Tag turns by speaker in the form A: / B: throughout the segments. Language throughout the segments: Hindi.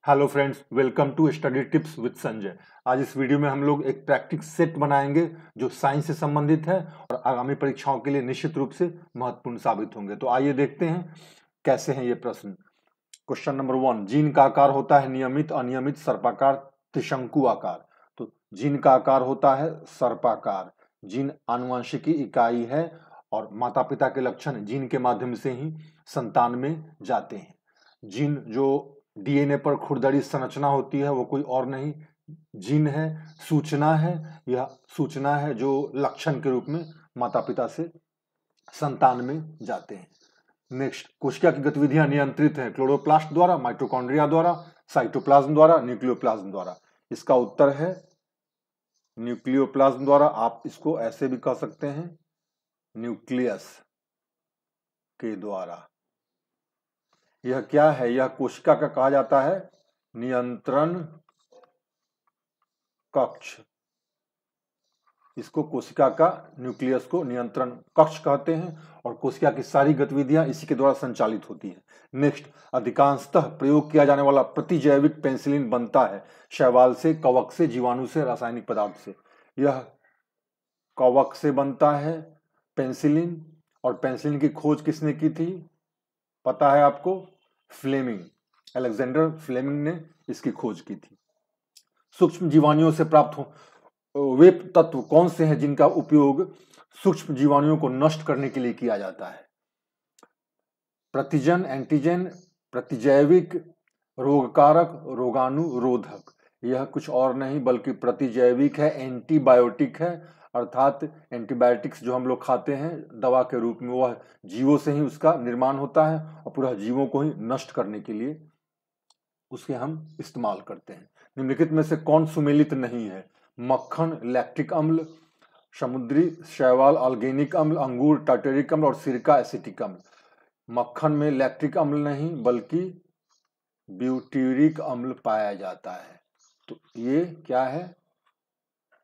A: Hello friends, welcome to study tips with Sanjay. आज इस वीडियो में हम लोग एक प्रैक्टिस सेट बनाएंगे जो साइंस से संबंधित है और आगामी परीक्षाओं के लिए निश्चित रूप से महत्वपूर्ण साबित होंगे। तो आइए देखते हैं कैसे हैं ये प्रश्न। क्वेश्चन नंबर 1, जीन का आकार होता है नियमित, अनियमित, सर्पाकार, त्रिशंकु आकार। तो जीन का आकार होता है सर्पाकार। जीन आनुवंशिकी इकाई है और माता पिता के लक्षण जीन के माध्यम से ही संतान में जाते हैं। जीन जो डीएनए पर खुरदरी संरचना होती है वो कोई और नहीं जीन है, सूचना है। यह सूचना है जो लक्षण के रूप में माता पिता से संतान में जाते हैं। नेक्स्ट, कोशिका की गतिविधियां नियंत्रित हैं क्लोरोप्लास्ट द्वारा, माइटोकॉन्ड्रिया द्वारा, साइटोप्लाज्म द्वारा, न्यूक्लियोप्लाज्म द्वारा। इसका उत्तर है न्यूक्लियोप्लाज्म द्वारा। आप इसको ऐसे भी कह सकते हैं, न्यूक्लियस के द्वारा। यह क्या है? यह कोशिका का कहा जाता है नियंत्रण कक्ष। इसको कोशिका का, न्यूक्लियस को नियंत्रण कक्ष कहते हैं और कोशिका की सारी गतिविधियां इसी के द्वारा संचालित होती है। नेक्स्ट, अधिकांशतः प्रयोग किया जाने वाला प्रतिजैविक पेनिसिलिन बनता है शैवाल से, कवक से, जीवाणु से, रासायनिक पदार्थ से। यह कवक से बनता है पेनिसिलिन। और पेनिसिलिन की खोज किसने की थी पता है आपको? फ्लेमिंग, अलेक्जेंडर फ्लेमिंग ने इसकी खोज की थी। सूक्ष्म जीवाणुओं से प्राप्त वे तत्व कौन से हैं जिनका उपयोग सूक्ष्म जीवाणुओं को नष्ट करने के लिए किया जाता है? प्रतिजन, एंटीजन, प्रतिजैविक, रोगकारक, रोगाणुरोधक। यह कुछ और नहीं बल्कि प्रतिजैविक है, एंटीबायोटिक है। अर्थात एंटीबायोटिक्स जो हम लोग खाते हैं दवा के रूप में, वह जीवों से ही उसका निर्माण होता है और पूरा जीवों को ही नष्ट करने के लिए उसके हम इस्तेमाल करते हैं। निम्नलिखित में से कौन सुमेलित नहीं है? मक्खन लैक्टिक अम्ल, समुद्री शैवाल ऑर्गेनिक अम्ल, अंगूर टार्टेरिक अम्ल और सिरका एसिटिक अम्ल। मक्खन में लैक्टिक अम्ल नहीं बल्कि ब्यूटीरिक अम्ल पाया जाता है। तो ये क्या है?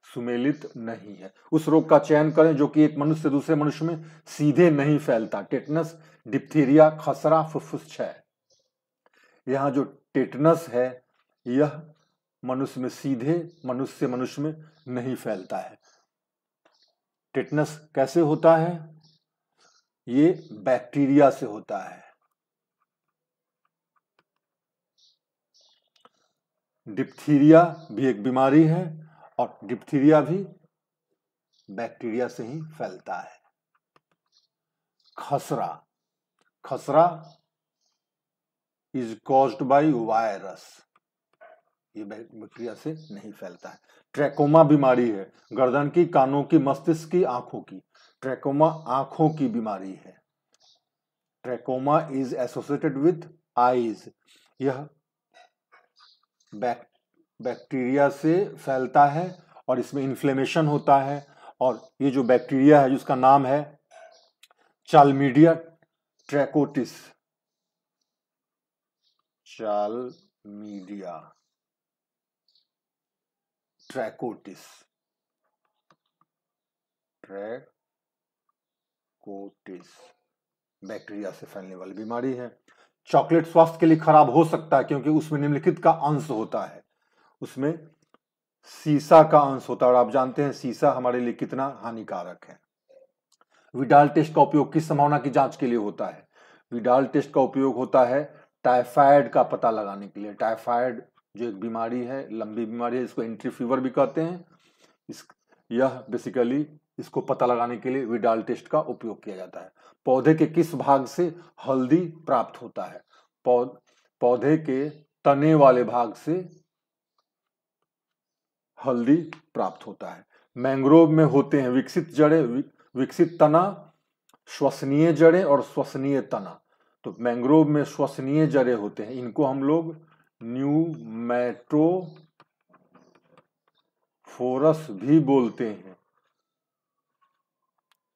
A: सुमेलित नहीं है। उस रोग का चयन करें जो कि एक मनुष्य से दूसरे मनुष्य में सीधे नहीं फैलता। टेटनस, डिप्थीरिया, खसरा, फुफ्फुस क्षय। यहाँ जो टेटनस है यह मनुष्य में सीधे, मनुष्य से मनुष्य में नहीं फैलता है। टेटनस कैसे होता है? ये बैक्टीरिया से होता है। डिप्थीरिया भी एक बीमारी है और डिप्थीरिया भी बैक्टीरिया से ही फैलता है। खसरा, खसरा इज कॉज्ड बाय वायरस। ये बैक्टीरिया से नहीं फैलता है। ट्रैकोमा बीमारी है गर्दन की, कानों की, मस्तिष्क की, आंखों की। ट्रैकोमा आंखों की बीमारी है। Trachoma is associated with eyes. यह बैक्टीरिया से फैलता है और इसमें इन्फ्लेमेशन होता है। और ये जो बैक्टीरिया है जिसका नाम है चालमीडिया ट्रैकोटिस, चालमीडिया ट्रैकोटिस, बैक्टीरिया से फैलने वाली बीमारी है। चॉकलेट स्वास्थ्य के लिए खराब हो सकता है क्योंकि उसमें निम्नलिखित का अंश होता है। उसमें सीसा का अंश होता है और आप जानते हैं सीसा हमारे लिए कितना हानिकारक है। विडाल टेस्ट का उपयोग किस संभावना की जांच के लिए होता है? विडाल टेस्ट का उपयोग होता है टाइफाइड का पता लगाने के लिए। टाइफाइड जो एक बीमारी है, लंबी बीमारी है, इसको एंट्री फीवर भी कहते हैं। यह बेसिकली इसको पता लगाने के लिए विडाल टेस्ट का उपयोग किया जाता है। पौधे के किस भाग से हल्दी प्राप्त होता है? पौधे के तने वाले भाग से हल्दी प्राप्त होता है। मैंग्रोव में होते हैं विकसित जड़ें, विकसित तना, श्वसनीय जड़ें और श्वसनीय तना। तो मैंग्रोव में श्वसनीय जड़ें होते हैं, इनको हम लोग न्यूमैटोफोरस भी बोलते हैं।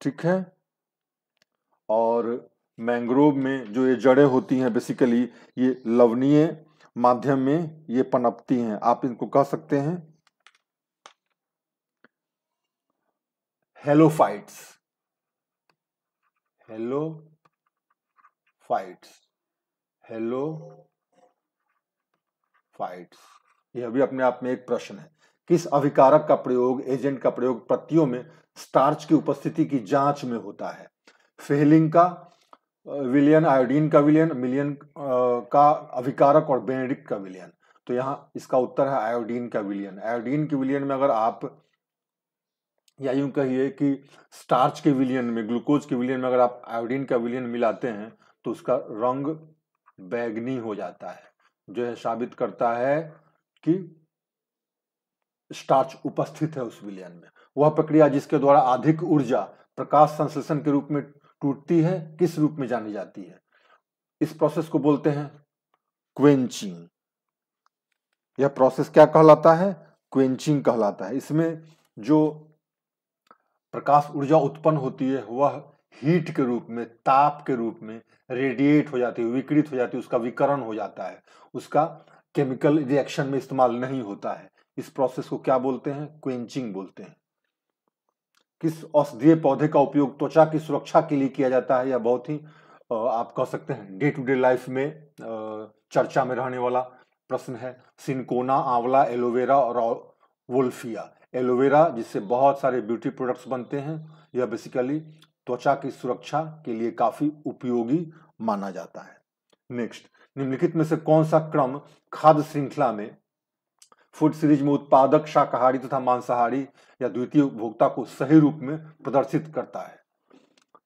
A: ठीक है। और मैंग्रोव में जो ये जड़ें होती हैं बेसिकली ये लवणीय माध्यम में ये पनपती हैं। आप इनको कह सकते हैं हेलोफाइट्स। Halophytes, halophytes. फाइट्स। यह भी अपने आप में एक प्रश्न है। किस अभिकारक का प्रयोग, एजेंट का प्रयोग पत्तियों में स्टार्च की उपस्थिति की जांच में होता है? फेहलिंग का विलियन, आयोडीन का विलियन, मिलियन का अभिकारक और बेनेडिक्ट का विलियन। तो यहाँ इसका उत्तर है आयोडीन का विलियन। आयोडीन के विलियन में अगर आप, या यूं कहिए कि स्टार्च के विलियन में, ग्लूकोज के विलियन में अगर आप आयोडीन का विलियन मिलाते हैं तो उसका रंग बैंगनी हो जाता है, जो है साबित करता है कि स्टार्च उपस्थित है उस विलयन में। वह प्रक्रिया जिसके द्वारा अधिक ऊर्जा प्रकाश संश्लेषण के रूप में टूटती है, किस रूप में जानी जाती है? इस प्रोसेस को बोलते हैं क्वेंचिंग। यह प्रोसेस क्या कहलाता है? क्वेंचिंग कहलाता है। इसमें जो प्रकाश ऊर्जा उत्पन्न होती है वह हीट के रूप में, ताप के रूप में रेडिएट हो जाती है, विकिरित हो जाती है, उसका विकरण हो जाता है, उसका केमिकल रिएक्शन में इस्तेमाल नहीं होता है। इस प्रोसेस को क्या बोलते हैं? क्वेंचिंग बोलते हैं। किस औषधीय पौधे का उपयोग त्वचा की सुरक्षा के लिए किया जाता है? यह बहुत ही आप कह सकते हैं डे टू डे लाइफ में चर्चा में रहने वाला प्रश्न है। सिनकोना, आंवला, एलोवेरा और वोल्फिया। एलोवेरा जिससे बहुत सारे ब्यूटी प्रोडक्ट्स बनते हैं, यह बेसिकली त्वचा की सुरक्षा के लिए काफी उपयोगी माना जाता है। नेक्स्ट, निम्नलिखित में से कौन सा क्रम खाद्य श्रृंखला में फूड सीरीज में उत्पादक शाकाहारी तथा मांसाहारी या द्वितीय उपभोक्ता को सही रूप में प्रदर्शित करता है?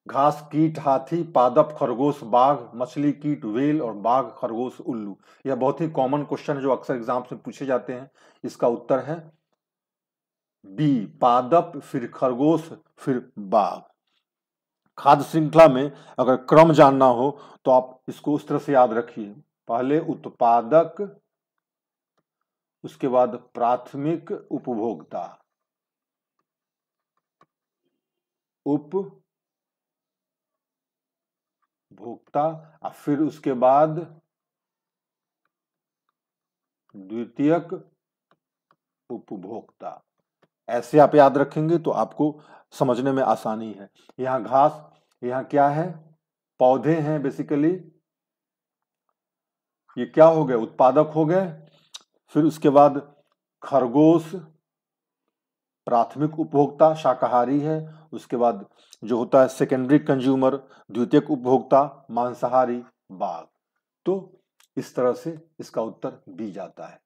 A: घास, कीट, हाथी, पादप, खरगोश, बाघ, मछली, कीट, व्हेल और बाघ, खरगोश, उल्लू। यह बहुत ही कॉमन क्वेश्चन है जो अक्सर एग्जाम्स में पूछे जाते हैं। इसका उत्तर है बी, पादप, फिर खरगोश, फिर बाघ। खाद्य श्रृंखला में अगर क्रम जानना हो तो आप इसको उस तरह से याद रखिए, पहले उत्पादक, उसके बाद प्राथमिक उपभोक्ता, उपभोक्ता, और फिर उसके बाद द्वितीयक उपभोक्ता। ऐसे आप याद रखेंगे तो आपको समझने में आसानी है। यहाँ घास, यहाँ क्या है? पौधे हैं बेसिकली। ये क्या हो गए? उत्पादक हो गए। फिर उसके बाद खरगोश प्राथमिक उपभोक्ता, शाकाहारी है। उसके बाद जो होता है सेकेंडरी कंज्यूमर, द्वितीयक उपभोक्ता, मांसाहारी, बाघ। तो इस तरह से इसका उत्तर दी जाता है।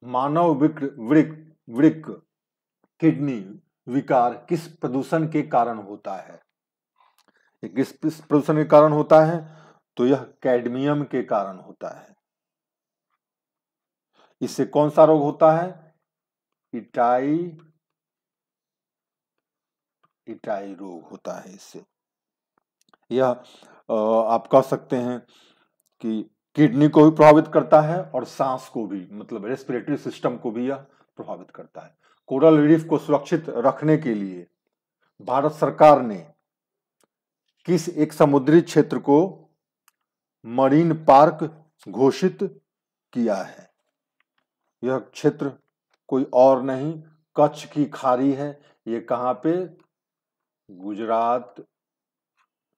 A: मानव वृक्क किडनी विकार किस प्रदूषण के कारण होता है? किस प्रदूषण के कारण होता है? तो यह कैडमियम के कारण होता है। इससे कौन सा रोग होता है? इटाई रोग होता है इससे। यह आप कह सकते हैं कि किडनी को भी प्रभावित करता है और सांस को भी, मतलब रेस्पिरेटरी सिस्टम को भी यह प्रभावित करता है। कोरल रीफ को सुरक्षित रखने के लिए भारत सरकार ने किस एक समुद्री क्षेत्र को मरीन पार्क घोषित किया है? यह क्षेत्र कोई और नहीं, कच्छ की खाड़ी है। ये कहाँ पे? गुजरात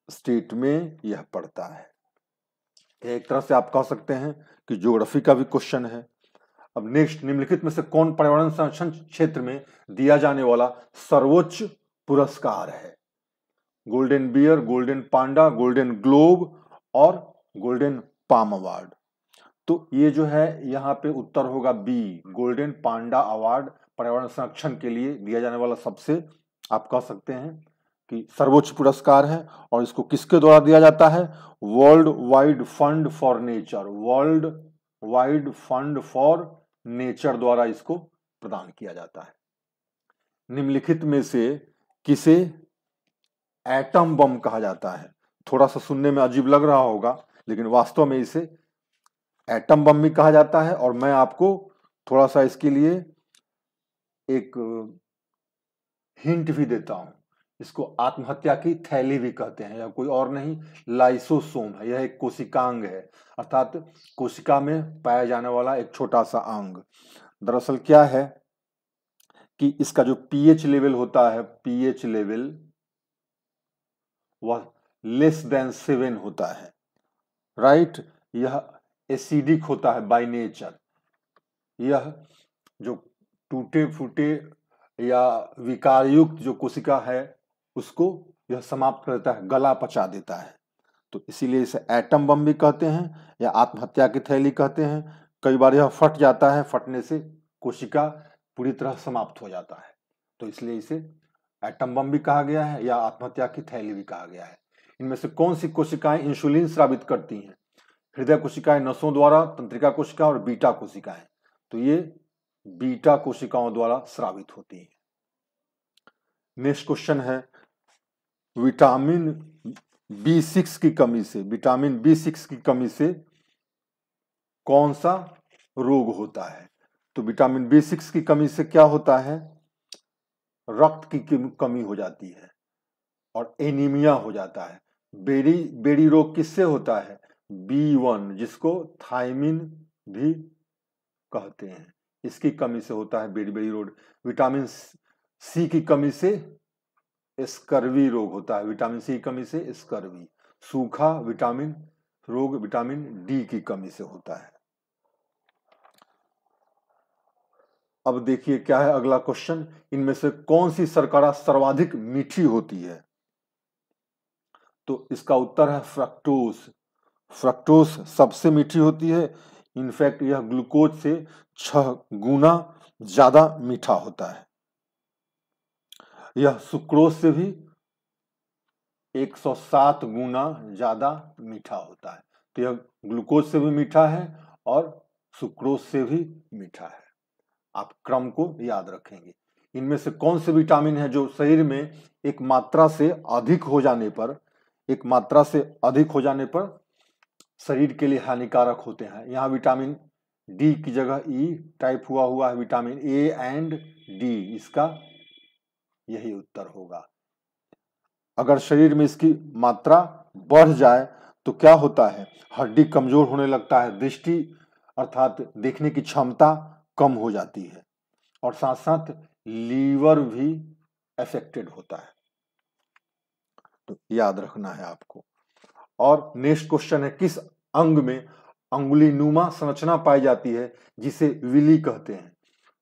A: स्टेट में यह पड़ता है। एक तरह से आप कह सकते हैं कि ज्योग्राफी का भी क्वेश्चन है। अब नेक्स्ट, निम्नलिखित में से कौन पर्यावरण संरक्षण क्षेत्र में दिया जाने वाला सर्वोच्च पुरस्कार है? गोल्डन बियर, गोल्डन पांडा, गोल्डन ग्लोब और गोल्डन पाम अवार्ड। तो ये जो है यहाँ पे उत्तर होगा बी, गोल्डन पांडा अवार्ड पर्यावरण संरक्षण के लिए दिया जाने वाला सबसे, आप कह सकते हैं कि सर्वोच्च पुरस्कार है। और इसको किसके द्वारा दिया जाता है? World wide fund for nature, world wide fund for nature द्वारा इसको प्रदान किया जाता है। निम्नलिखित में से किसे एटम बम कहा जाता है? थोड़ा सा सुनने में अजीब लग रहा होगा, लेकिन वास्तव में इसे एटम बम भी कहा जाता है। और मैं आपको थोड़ा सा इसके लिए एक हिंट भी देता हूं। इसको आत्महत्या की थैली भी कहते हैं, या कोई और नहीं, लाइसोसोम है। यह एक कोशिकांग है, अर्थात कोशिका में पाया जाने वाला एक छोटा सा अंग। दरअसल क्या है कि इसका जो पीएच लेवल होता है, पीएच लेवल वह लेस देन 7 होता है, राइट। यह एसिडिक होता है बाय नेचर। यह जो टूटे फूटे या विकारयुक्त जो कोशिका है उसको यह समाप्त कर देता है, गला पचा देता है। तो इसीलिए इसे एटम बम भी कहते हैं या आत्महत्या की थैली कहते हैं। कई बार यह फट जाता है, फटने से कोशिका पूरी तरह समाप्त हो जाता है, तो इसलिए इसे एटम बम भी कहा गया है या आत्महत्या की थैली भी कहा गया है। इनमें से कौन सी कोशिकाएं इंसुलिन स्रावित करती हैं? हृदय कोशिकाएं नसों द्वारा, तंत्रिका कोशिका और बीटा कोशिकाएं। तो ये बीटा कोशिकाओं द्वारा स्रावित होती है। नेक्स्ट क्वेश्चन है, विटामिन B6 की कमी से, विटामिन B6 की कमी से कौन सा रोग होता है? तो विटामिन B6 की कमी से क्या होता है? रक्त की कमी हो जाती है और एनीमिया हो जाता है। बेड़ी रोग किससे होता है? B1, जिसको थायमिन भी कहते हैं, इसकी कमी से होता है बेड़ी रोग। विटामिन C की कमी से स्कर्वी रोग होता है, विटामिन C की कमी से स्कर्वी। सूखा विटामिन रोग विटामिन D की कमी से होता है। अब देखिए क्या है अगला क्वेश्चन, इनमें से कौन सी शर्करा सर्वाधिक मीठी होती है? तो इसका उत्तर है फ्रक्टोज। फ्रक्टोज सबसे मीठी होती है। इनफैक्ट यह ग्लूकोज से 6 गुना ज्यादा मीठा होता है। यह सुक्रोज से भी 107 गुना ज्यादा मीठा होता है। तो यह ग्लूकोज से भी मीठा है और सुक्रोज से भी मीठा है। आप क्रम को याद रखेंगे। इनमें से कौन से विटामिन है जो शरीर में एक मात्रा से अधिक हो जाने पर शरीर के लिए हानिकारक होते हैं? यहाँ विटामिन डी की जगह ई टाइप हुआ है, विटामिन ए एंड डी, इसका यही उत्तर होगा। अगर शरीर में इसकी मात्रा बढ़ जाए तो क्या होता है? हड्डी कमजोर होने लगता है, दृष्टि अर्थात देखने की क्षमता कम हो जाती है और साथ साथ लीवर भी अफेक्टेड होता है। तो याद रखना है आपको। और नेक्स्ट क्वेश्चन है, किस अंग में अंगुलीनुमा संरचना पाई जाती है जिसे विली कहते हैं?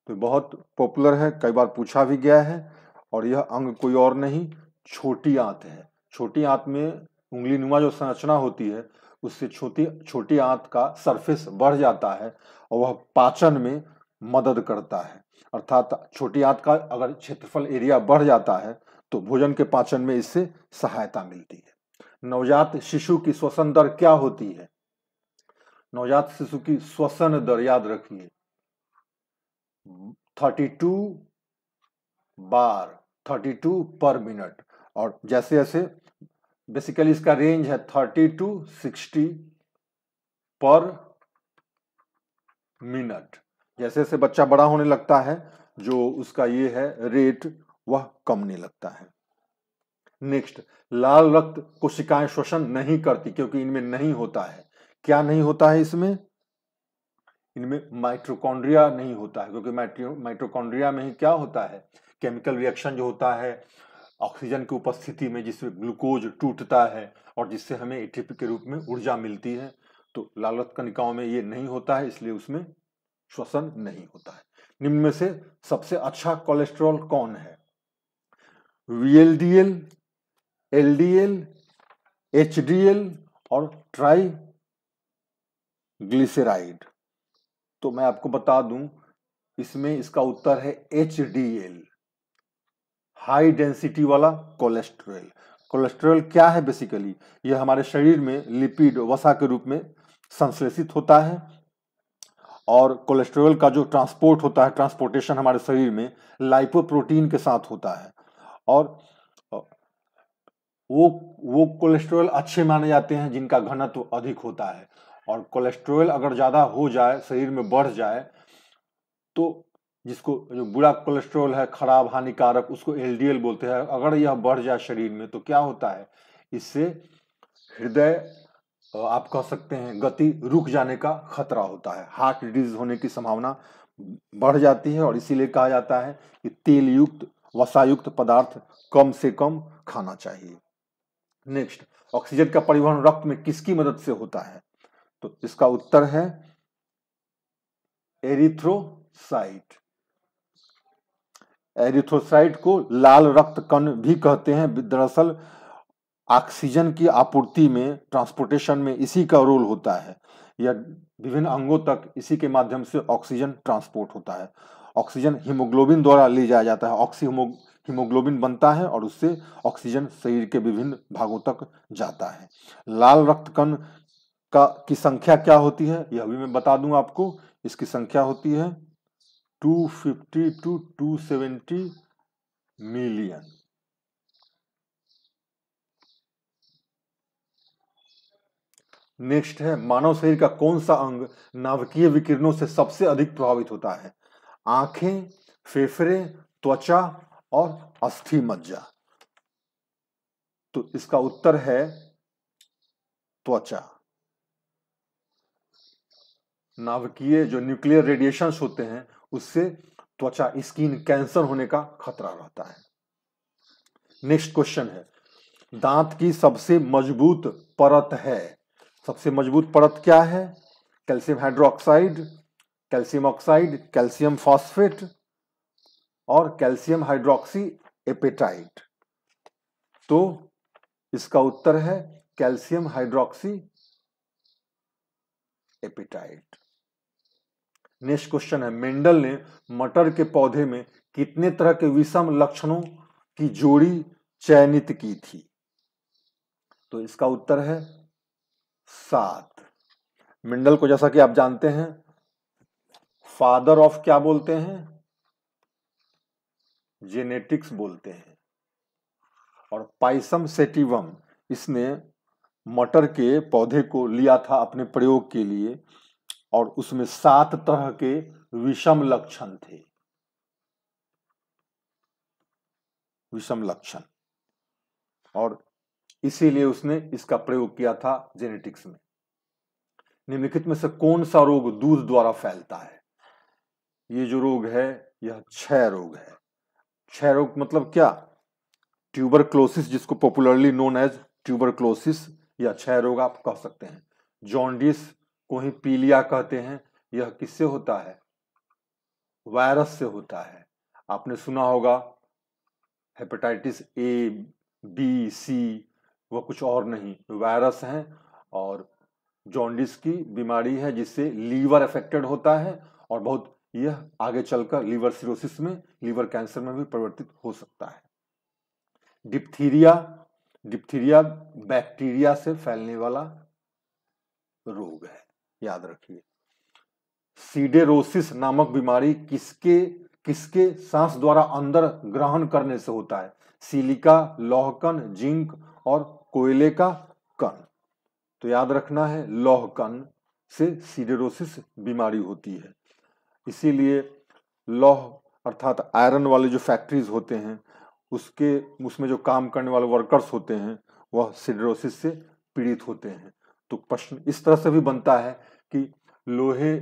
A: तो बहुत पॉपुलर है, कई बार पूछा भी गया है। और यह अंग कोई और नहीं, छोटी आंत है। छोटी आंत में उंगलीनुमा जो संरचना होती है उससे छोटी आंत का सरफेस बढ़ जाता है और वह पाचन में मदद करता है। अर्थात छोटी आंत का अगर क्षेत्रफल एरिया बढ़ जाता है तो भोजन के पाचन में इससे सहायता मिलती है। नवजात शिशु की श्वसन दर क्या होती है? नवजात शिशु की श्वसन दर याद रखिए 32 पर मिनट। और जैसे जैसे बेसिकली इसका रेंज है 30 to 60 पर मिनट। जैसे जैसे बच्चा बड़ा होने लगता है जो उसका ये है रेट वह कमने लगता है। नेक्स्ट, लाल रक्त कोशिकाएं श्वसन नहीं करती क्योंकि इनमें नहीं होता है। क्या नहीं होता है इसमें? इनमें माइटोकॉन्ड्रिया नहीं होता है, क्योंकि माइटोकॉन्ड्रिया में ही क्या होता है? केमिकल रिएक्शन जो होता है ऑक्सीजन की उपस्थिति में, जिसमें ग्लूकोज टूटता है और जिससे हमें एटीपी के रूप में ऊर्जा मिलती है। तो लाल रक्त कणिकाओं में ये नहीं होता है, इसलिए उसमें श्वसन नहीं होता है। निम्न में से सबसे अच्छा कोलेस्ट्रॉल कौन है? VLDL, LDL, HDL और ट्राइग्लिसराइड। तो मैं आपको बता दूं, इसमें इसका उत्तर है HDL, हाई डेंसिटी वाला कोलेस्ट्रॉल। कोलेस्ट्रॉल क्या है? बेसिकली यह हमारे शरीर में लिपिड वसा के रूप में संश्लेषित होता है और कोलेस्ट्रॉल का जो ट्रांसपोर्ट होता है, ट्रांसपोर्टेशन हमारे शरीर में लाइपोप्रोटीन के साथ होता है। और वो कोलेस्ट्रॉल अच्छे माने जाते हैं जिनका घनत्व अधिक होता है। और कोलेस्ट्रॉल अगर ज्यादा हो जाए, शरीर में बढ़ जाए, तो जिसको जो बुरा कोलेस्ट्रॉल है, खराब हानिकारक, उसको LDL बोलते हैं। अगर यह बढ़ जाए शरीर में तो क्या होता है? इससे हृदय, आप कह सकते हैं, गति रुक जाने का खतरा होता है, हार्ट डिजीज होने की संभावना बढ़ जाती है। और इसीलिए कहा जाता है कि तेल युक्त वसायुक्त पदार्थ कम से कम खाना चाहिए। नेक्स्ट, ऑक्सीजन का परिवहन रक्त में किसकी मदद से होता है? तो इसका उत्तर है एरिथ्रोसाइट। एरिथ्रोसाइट को लाल रक्त कण भी कहते हैं। दरअसल ऑक्सीजन की आपूर्ति में, ट्रांसपोर्टेशन में इसी का रोल होता है। यह विभिन्न अंगों तक इसी के माध्यम से ऑक्सीजन ट्रांसपोर्ट होता है। ऑक्सीजन हीमोग्लोबिन द्वारा ले जाया जाता है। हीमोग्लोबिन बनता है और उससे ऑक्सीजन शरीर के विभिन्न भागों तक जाता है। लाल रक्त कण की संख्या क्या होती है यह भी मैं बता दूं आपको। इसकी संख्या होती है 250 to 270 मिलियन। नेक्स्ट है, मानव शरीर का कौन सा अंग नाभिकीय विकिरणों से सबसे अधिक प्रभावित होता है? आंखें, फेफड़े, त्वचा और अस्थि मज्जा। तो इसका उत्तर है त्वचा। नाभिकीय जो न्यूक्लियर रेडिएशंस होते हैं उससे त्वचा, स्किन कैंसर होने का खतरा रहता है। नेक्स्ट क्वेश्चन है, दांत की सबसे मजबूत परत है। सबसे मजबूत परत क्या है? Calcium hydroxide, calcium oxide, calcium phosphate और कैल्शियम हाइड्रोक्सी एपेटाइट। तो इसका उत्तर है calcium hydroxy apatite. Next question है, मेंडल ने मटर के पौधे में कितने तरह के विषम लक्षणों की जोड़ी चयनित की थी? तो इसका उत्तर है 7। मेंडल को जैसा कि आप जानते हैं फादर ऑफ क्या बोलते हैं? जेनेटिक्स बोलते हैं। और पाइसम सेटिवम, इसने मटर के पौधे को लिया था अपने प्रयोग के लिए और उसमें 7 तरह के विषम लक्षण थे। विषम लक्षण, और इसीलिए उसने इसका प्रयोग किया था जेनेटिक्स में। निम्नलिखित में से कौन सा रोग दूध द्वारा फैलता है? ये जो रोग है यह क्षय रोग है। क्षय रोग मतलब क्या? ट्यूबरक्लोसिस, जिसको पॉपुलरली नोन एज ट्यूबरक्लोसिस या क्षय रोग आप कह सकते हैं। जॉन्डिस को ही पीलिया कहते हैं। यह किससे होता है? वायरस से होता है। आपने सुना होगा हेपेटाइटिस ए, बी, सी, वह कुछ और नहीं, वायरस हैं। और जॉन्डिस की बीमारी है जिससे लीवर अफेक्टेड होता है और बहुत यह आगे चलकर लीवर सिरोसिस में, लीवर कैंसर में भी परिवर्तित हो सकता है। डिप्थीरिया बैक्टीरिया से फैलने वाला रोग है, याद रखिए। सीडेरोसिस नामक बीमारी किसके सांस द्वारा अंदर ग्रहण करने से होता है? सिलिका, लौह कण, जिंक और कोयले का कण। तो याद रखना है लौह कण से सीडेरोसिस बीमारी होती है। इसीलिए लौह अर्थात आयरन वाले जो फैक्ट्रीज होते हैं उसमें जो काम करने वाले वर्कर्स होते हैं वह सीडेरोसिस से पीड़ित होते हैं। तो प्रश्न इस तरह से भी बनता है कि लोहे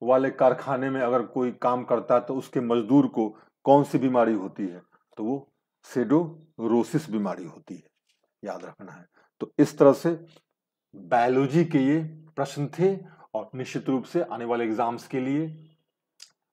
A: वाले कारखाने में अगर कोई काम करता है तो उसके मजदूर को कौन सी बीमारी होती है? तो वो सीडेरोसिस बीमारी होती है, याद रखना है। तो इस तरह से बायोलॉजी के ये प्रश्न थे और निश्चित रूप से आने वाले एग्जाम्स के लिए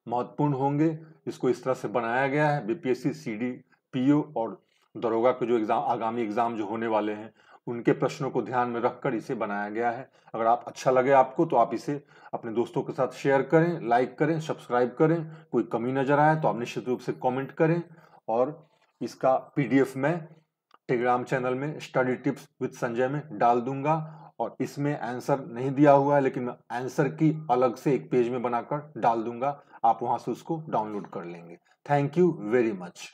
A: महत्वपूर्ण होंगे। इसको इस तरह से बनाया गया है। बीपीएससी, सीडी, पीओ और दरोगा के जो एग्जाम, आगामी एग्जाम जो होने वाले हैं उनके प्रश्नों को ध्यान में रखकर इसे बनाया गया है। अगर आप अच्छा लगे आपको तो आप इसे अपने दोस्तों के साथ शेयर करें, लाइक करें, सब्सक्राइब करें। कोई कमी नजर आए तो आप निश्चित रूप से कमेंट करें। और इसका पीडीएफ मैं टेलीग्राम चैनल में स्टडी टिप्स विद संजय में डाल दूंगा। और इसमें आंसर नहीं दिया हुआ है लेकिन मैं आंसर की अलग से एक पेज में बनाकर डाल दूंगा, आप वहां से उसको डाउनलोड कर लेंगे। Thank you very much.